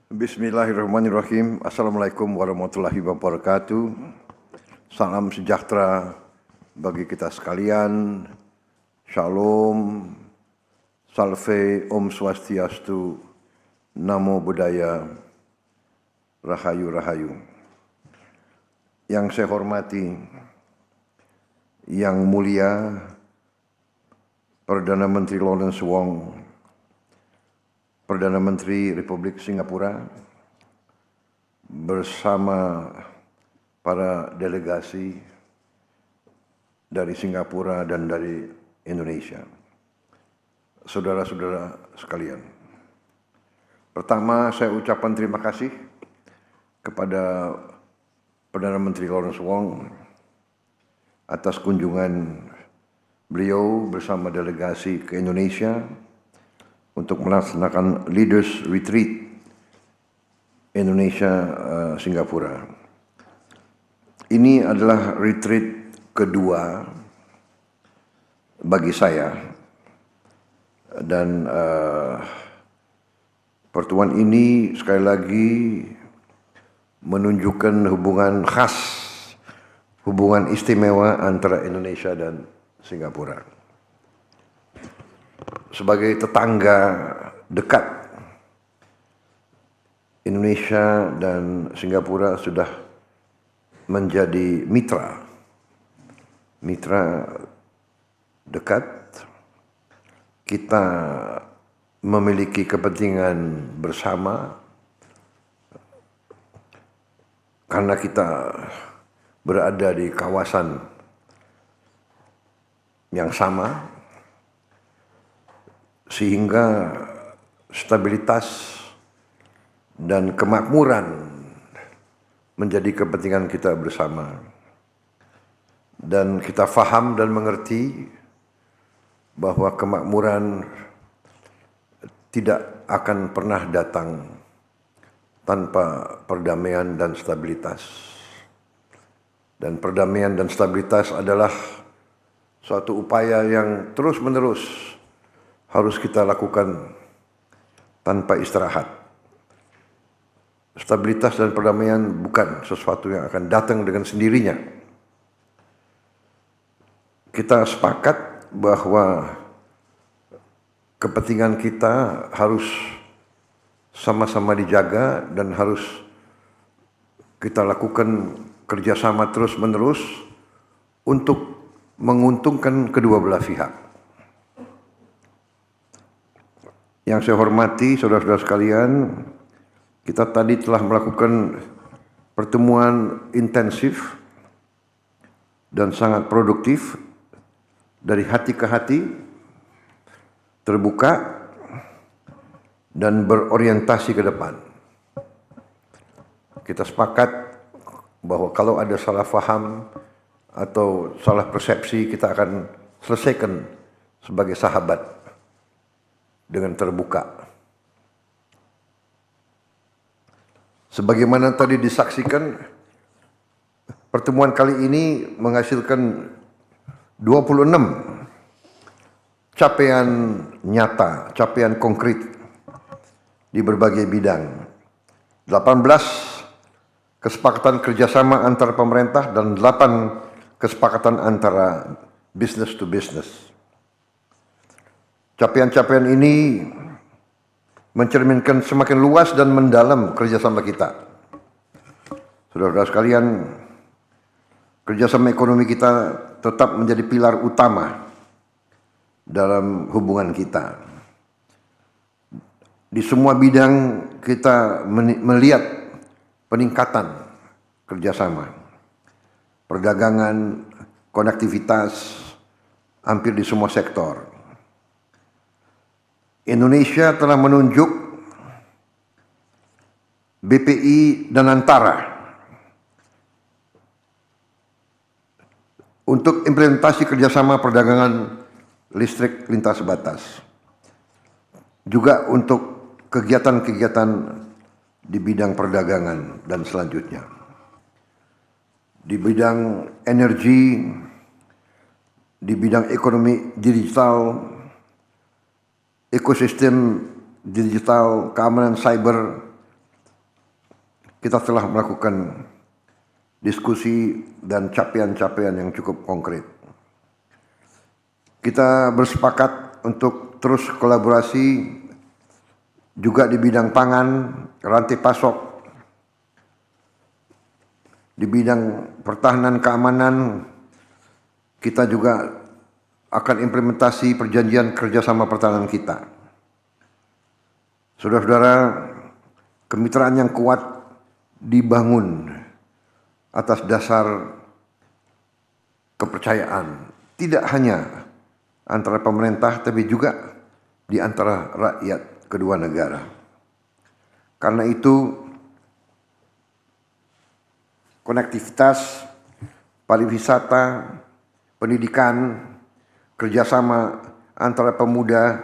Bismillahirrahmanirrahim. Assalamualaikum warahmatullahi wabarakatuh. Salam sejahtera bagi kita sekalian. Shalom, Salve, Om Swastiastu, Namo Buddhaya, Rahayu Rahayu. Yang saya hormati, Yang Mulia Perdana Menteri Lawrence Wong, Perdana Menteri Republik Singapura, bersama para delegasi dari Singapura dan dari Indonesia. Saudara-saudara sekalian, pertama saya ucapkan terima kasih kepada Perdana Menteri Lawrence Wong atas kunjungan beliau bersama delegasi ke Indonesia untuk melaksanakan Leaders Retreat Indonesia Singapura. Ini adalah retreat kedua bagi saya, dan pertemuan ini sekali lagi menunjukkan hubungan khas, hubungan istimewa antara Indonesia dan Singapura. Sebagai tetangga dekat, Indonesia dan Singapura sudah menjadi mitra dekat. Kita memiliki kepentingan bersama karena kita berada di kawasan yang sama, sehingga stabilitas dan kemakmuran menjadi kepentingan kita bersama. Dan kita faham dan mengerti bahwa kemakmuran tidak akan pernah datang tanpa perdamaian dan stabilitas. Dan perdamaian dan stabilitas adalah suatu upaya yang terus-menerus harus kita lakukan tanpa istirahat. Stabilitas dan perdamaian bukan sesuatu yang akan datang dengan sendirinya. Kita sepakat bahwa kepentingan kita harus sama-sama dijaga dan harus kita lakukan kerjasama terus-menerus untuk menguntungkan kedua belah pihak. Yang saya hormati saudara-saudara sekalian, kita tadi telah melakukan pertemuan intensif dan sangat produktif dari hati ke hati, terbuka dan berorientasi ke depan. Kita sepakat bahwa kalau ada salah faham atau salah persepsi, kita akan selesaikan sebagai sahabat dengan terbuka. Sebagaimana tadi disaksikan, pertemuan kali ini menghasilkan 26 capaian nyata, capaian konkret di berbagai bidang. 18 kesepakatan kerjasama antara pemerintah dan 8 kesepakatan antara business to business. Capaian-capaian ini mencerminkan semakin luas dan mendalam kerjasama kita. Saudara-saudara sekalian, kerjasama ekonomi kita tetap menjadi pilar utama dalam hubungan kita. Di semua bidang kita melihat peningkatan kerjasama. Perdagangan, konektivitas, hampir di semua sektor. Indonesia telah menunjuk BPI dan Antara untuk implementasi kerjasama perdagangan listrik lintas batas. Juga untuk kegiatan-kegiatan di bidang perdagangan dan selanjutnya. Di bidang energi, di bidang ekonomi digital, ekosistem digital, keamanan cyber, kita telah melakukan diskusi dan capaian-capaian yang cukup konkret. Kita bersepakat untuk terus kolaborasi juga di bidang pangan, rantai pasok, di bidang pertahanan keamanan. Kita juga akan implementasi perjanjian kerjasama pertahanan kita. Saudara-saudara, kemitraan yang kuat dibangun atas dasar kepercayaan, tidak hanya antara pemerintah tapi juga di antara rakyat kedua negara. Karena itu, konektivitas, pariwisata, pendidikan, kerjasama antara pemuda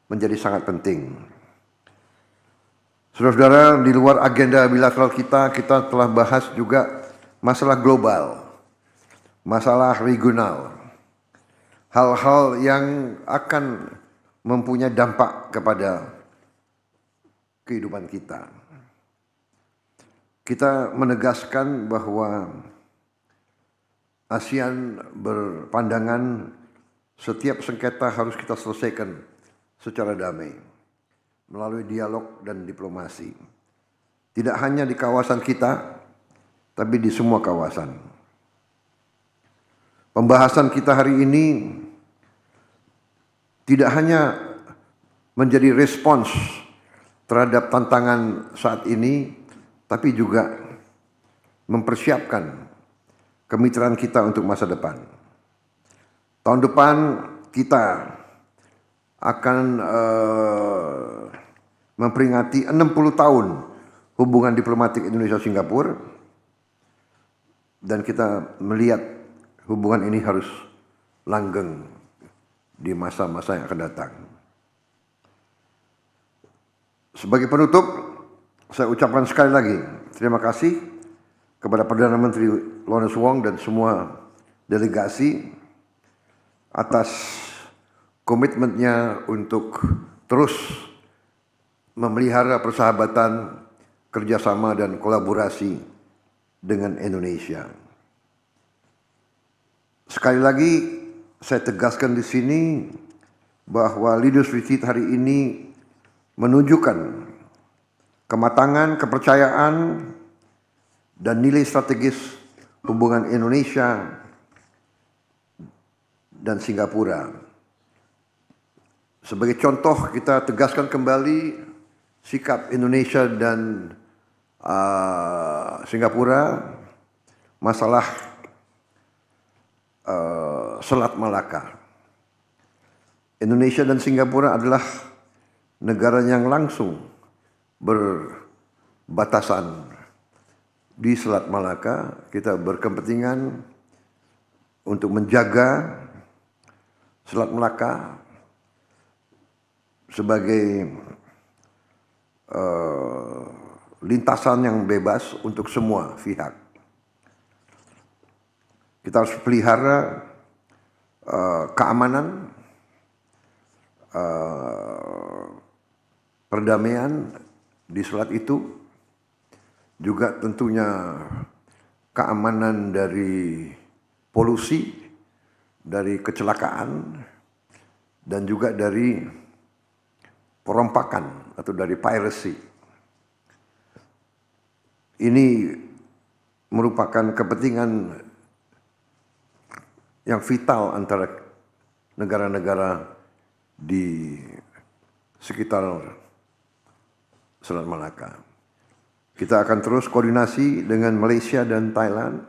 menjadi sangat penting. Saudara-saudara, di luar agenda bilateral kita telah bahas juga masalah global, masalah regional, hal-hal yang akan mempunyai dampak kepada kehidupan kita. Kita menegaskan bahwa ASEAN berpandangan setiap sengketa harus kita selesaikan secara damai melalui dialog dan diplomasi. Tidak hanya di kawasan kita, tapi di semua kawasan. Pembahasan kita hari ini tidak hanya menjadi respons terhadap tantangan saat ini, tapi juga mempersiapkan kemitraan kita untuk masa depan. Tahun depan kita akan memperingati 60 tahun hubungan diplomatik Indonesia-Singapura, dan kita melihat hubungan ini harus langgeng di masa-masa yang akan datang. Sebagai penutup, saya ucapkan sekali lagi terima kasih kepada Perdana Menteri Lawrence Wong dan semua delegasi atas komitmennya untuk terus memelihara persahabatan, kerjasama dan kolaborasi dengan Indonesia. Sekali lagi saya tegaskan di sini bahwa Leaders Retreat hari ini menunjukkan kematangan, kepercayaan, dan nilai strategis hubungan Indonesia dan Singapura. Sebagai contoh, kita tegaskan kembali sikap Indonesia dan Singapura masalah Selat Malaka. Indonesia dan Singapura adalah negara yang langsung berbatasan di Selat Malaka. Kita berkepentingan untuk menjaga Selat Malaka sebagai lintasan yang bebas untuk semua pihak. Kita harus pelihara keamanan, perdamaian di selat itu, juga tentunya keamanan dari polusi, dari kecelakaan, dan juga dari perompakan atau dari piracy. Ini merupakan kepentingan yang vital antara negara-negara di sekitar Selat Malaka. Kita akan terus koordinasi dengan Malaysia dan Thailand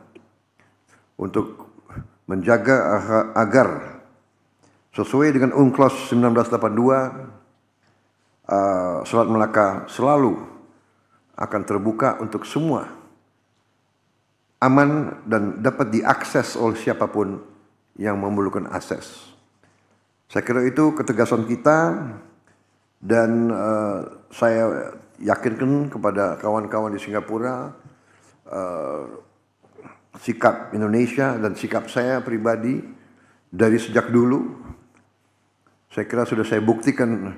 untuk menjaga agar sesuai dengan UNCLOS 1982, Selat Malaka selalu akan terbuka untuk semua, aman dan dapat diakses oleh siapapun yang memerlukan akses. Saya kira itu ketegasan kita, dan saya yakinkan kepada kawan-kawan di Singapura sikap Indonesia dan sikap saya pribadi dari sejak dulu, saya kira sudah saya buktikan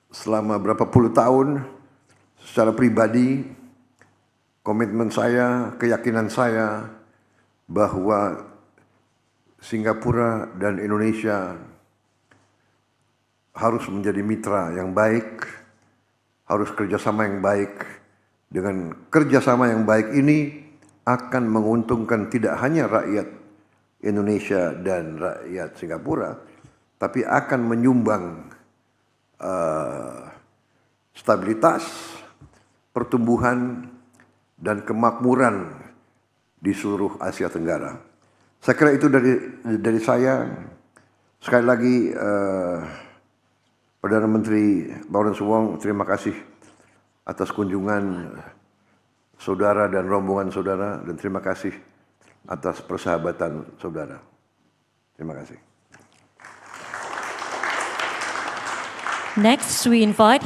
selama berapa puluh tahun secara pribadi, komitmen saya, keyakinan saya bahwa Singapura dan Indonesia harus menjadi mitra yang baik, harus kerjasama yang baik. Dengan kerjasama yang baik ini akan menguntungkan tidak hanya rakyat Indonesia dan rakyat Singapura, tapi akan menyumbang stabilitas, pertumbuhan, dan kemakmuran di seluruh Asia Tenggara. Saya kira itu dari saya. Sekali lagi, Perdana Menteri Lawrence Wong, terima kasih atas kunjungan saudara dan rombongan saudara, dan terima kasih atas persahabatan saudara. Terima kasih. Next, we invite